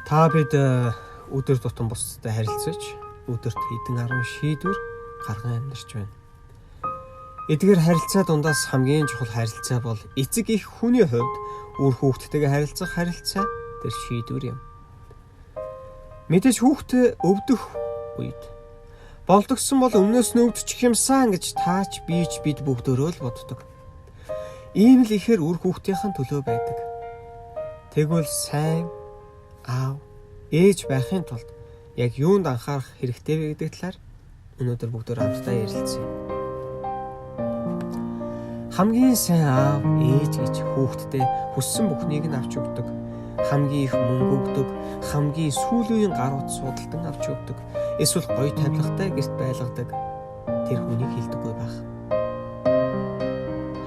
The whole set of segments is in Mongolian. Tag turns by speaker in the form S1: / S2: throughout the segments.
S1: Та бид өдөр тутам бусдтай харилцаж, өдөрт хэдэн 10 шийдвэр гарган амьдарч байна. Эдгээр харилцаа дундаас хамгийн чухал харилцаа бол эцэг эх хүний хувьд үр хүүхдтэйгээ харилцах харилцаа тэр шийдвэр юм. Мэдээж хүүхдээ өвдөх үед болдгсон бол өмнөөс нь өвдчих юмсан гэж таач бийч бид бүгдөө л боддог. Ийм л ихээр үр хүүхдийн төлөө байдаг. Тэгвэл сайн аав, ээж байхын тулд яг юунд анхаарах хэрэгтэй вэ гэдэг талаар өнөөдөр бүгдөө хамтдаа ярилцъя. Хамгийн сайн аав, ээж гэж хүүхдэд хүссэн бүхнийг нь авч өгдөг. Хамгийн их мөнгө өгдөг, хамгийн сүүлийн гар утас судалдан авч өгдөг. Эсвэл гоё тавилгатай гэрт байлгадаг. Тэр хүнийг хилдэггүй байх.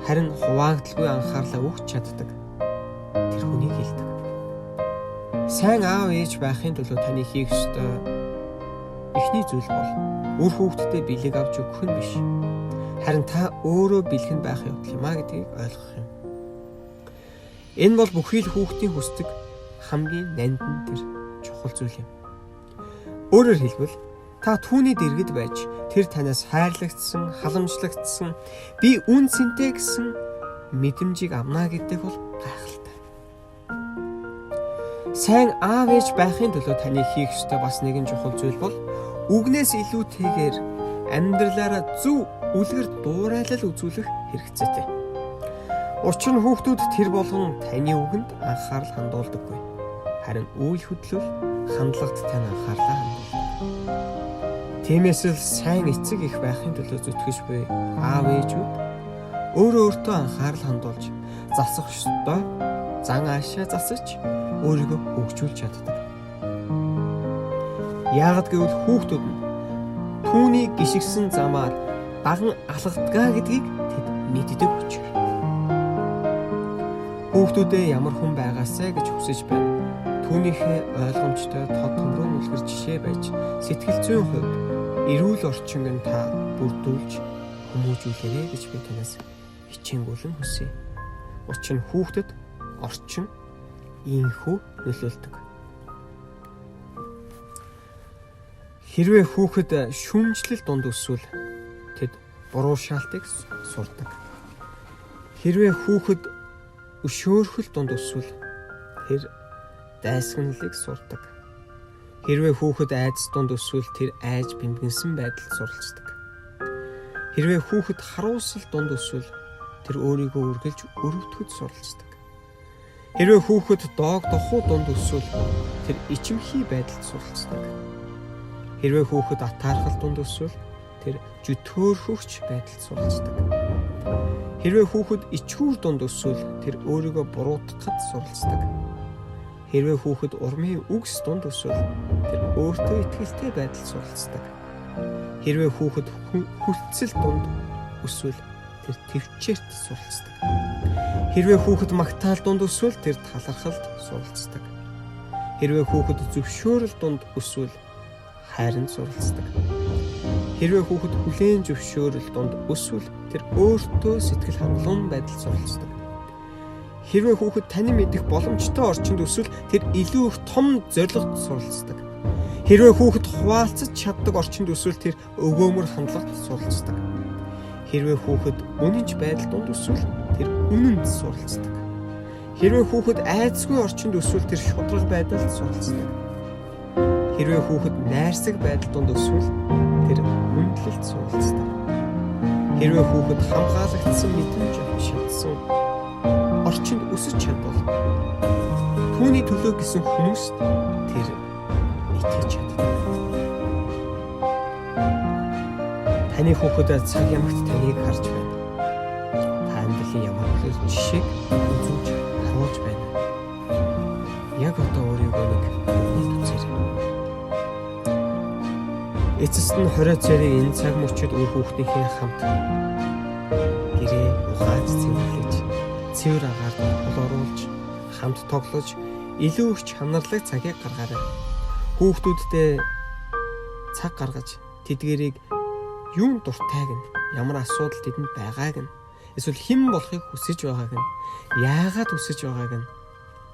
S1: Харин хуваагдaltaгүй анхаарлаа өгч чаддаг. Тэр хүнийг хилдэг. Сайн аав ээж байхын төлөө таны хийх ёстой эхний зүйл бол үр хүүхдэд бэлэг авч өгөх нь биш. Харин та өөрөө бэлхэн байх явдал юм а гэдгийг ойлгох юм. Энэ бол бүхий л хүүхдийн хүсдэг хамгийн нандин тэр чухал зүйл юм. Өөрөөр хэлбэл та түүний дэргэд байж тэр танаас хайрлагдсан, халамжлагдсан, би үн цэнтэй гэсэн мэдрэмжийг авна гэдэг бол гайхалтай. Сайн аав ээж байхын төлөө таны хийх ёстой бас нэгэн чухал зүйл бол үгнээс илүүтэйгээр амьдралаараа зөв үлгэр дуурайлал үзүүлэх хэрэгцээтэй. Учир нь хүүхдүүд тэр болгон таны үгэнд анхаарал хандуулдаггүй. Харин үйл хөдлөл хандлагад тань анхаарлаа хандуулдаг. Тиймээс л сайн эцэг их байхын төлөө зүтгэж буй аав ээжүүд өөртөө анхаарал хандуулж засах ёстой зан аашаа засаж өөрийгөө хөгжүүлж чаддаг. Яагад гэвэл хүүхдүүд нь түүний гიშгсэн замаар даган алгадгаа гэдгийг тэд мэддэг учраас. Хүүхдүүдээ ямар хүн байгаасаа гэж хүсэж байна. Түүнийхээ ойлгомжтой тод томроо үлгэр жишээ байж сэтгэл зүйн хувьд эрүүл орчинг нь та бүрдүүлж хүмүүжүүлээрэй гэж би танаас хичээнгүйлэн хүсье. Учир нь хүүхдэд орчин ийхүү нөлөөлдөг. Хэрвээ хүүхэд шүүмжлэл дунд өсвөл тэд буруу шаалтыг сурдаг. Хэрвээ хүүхэд өшөөрхөл дунд өсвөл тэр дайсагналыг сурдаг. Хэрвээ хүүхэд айдас дунд өсвөл тэр айж бэмгэнсэн байдалд суралцдаг. Хэрвээ хүүхэд харуусал дунд өсвөл тэр өөрийгөө үргэлж өрөвдөхөд суралцдаг. Хэрвээ хүүхэд доог дохуу дунд өсвөл тэр ичимхий байдалд суралцдаг. Хэрвээ хүүхэд атаархал дунд өсвөл тэр жүтөөрхөгч байдалд суралцдаг. Хэрвээ хүүхэд ичгүүр дунд өсвөл тэр өөрийгөө буруутгахад суралцдаг. Хэрвээ хүүхэд урмын үгс дунд өсвөл тэр өөртөө итгэлтэй байдалд суралцдаг. Хэрвээ хүүхэд хүлцэл дунд өсвөл тэр төвчээрт суралцдаг. Хэрвээ хүүхэд магтаал дунд өсвөл тэр талархалд суралцдаг. Хэрвээ хүүхэд зөвшөөрөл дунд өсвөл хайранд суралцдаг. Хэрвээ хүүхэд хүлээн зөвшөөрөл дунд өсвөл тэр өөртөө сэтгэл хангалуун байдалд суралцдаг. Хэрвээ хүүхэд таны мэдих боломжтой орчинд өсвөл тэр илүү их том зорилгод суралцдаг. Хэрвээ хүүхэд хуваалцаж чаддаг орчинд өсвөл тэр өгөөмөр хандлагад суралцдаг. Хэрвээ хүүхэд үнэнч байдал дунд өсвөл тэр үнэнд суралцдаг. Хэрвээ хүүхэд айдасгүй орчинд өсвөл тэр шудраг байдалд суралцдаг. Хэрвээ хүүхэд найрсаг байдал дунд өсвөл тэр үнэлэлд суралцдаг. Хэрвээ хүүхэд хамгаалагдсан мэдрэмж шатсан орчинд өсөж чадвал түүний төлөө гэсэн хүмүүст тэр итгэж чаддаг. Таны хүүхэд цаг ямагт таныг харж байна. Та амьдралын ямар нэгэн жишээг үзүүлж харуулж байна. Яг одоо өөрийгөө нэг үзээрэй. Эцэст нь 20 цэрэг энэ цаг мөчид үр хүүхдийнхээ хамт гэрээ ухааж цэвэрлэж, цэвэр агаар болооруулж, хамт тоглож, илүү их чанарлаг цагийг гаргаарай. Хүүхдүүдтэй цаг гаргаж тэдгэрийг юун дуртайг нь, ямар асуудал тэдэнд байгааг нь, эсвэл хэн болохыг хүсэж байгааг нь, яагаад хүсэж байгааг нь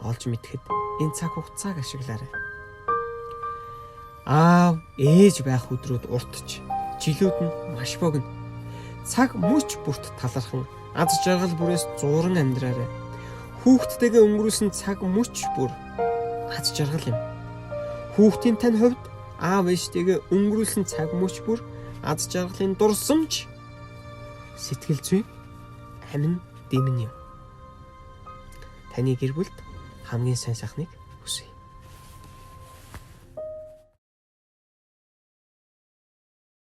S1: олж мэдэхэд энэ цаг хугацааг ашиглаарай. Аав, ээж байх өдрүүд уртж, жилүүд нь маш богино. Цаг мөч бүрт талархан аз жаргал бүрээс зууран амьдраарай. Хүүхдтэйгээ өнгөрүүлсэн цаг мөч бүр аз жаргал юм. Хүүхдийн тань хувьд аав ээжтэйгээ өнгөрүүлсэн цаг мөч бүр аз жаргалын дурсамж, сэтгэл зүй, амин дэм юм. Таны гэр бүлд хамгийн сайн сайхныг хүсье.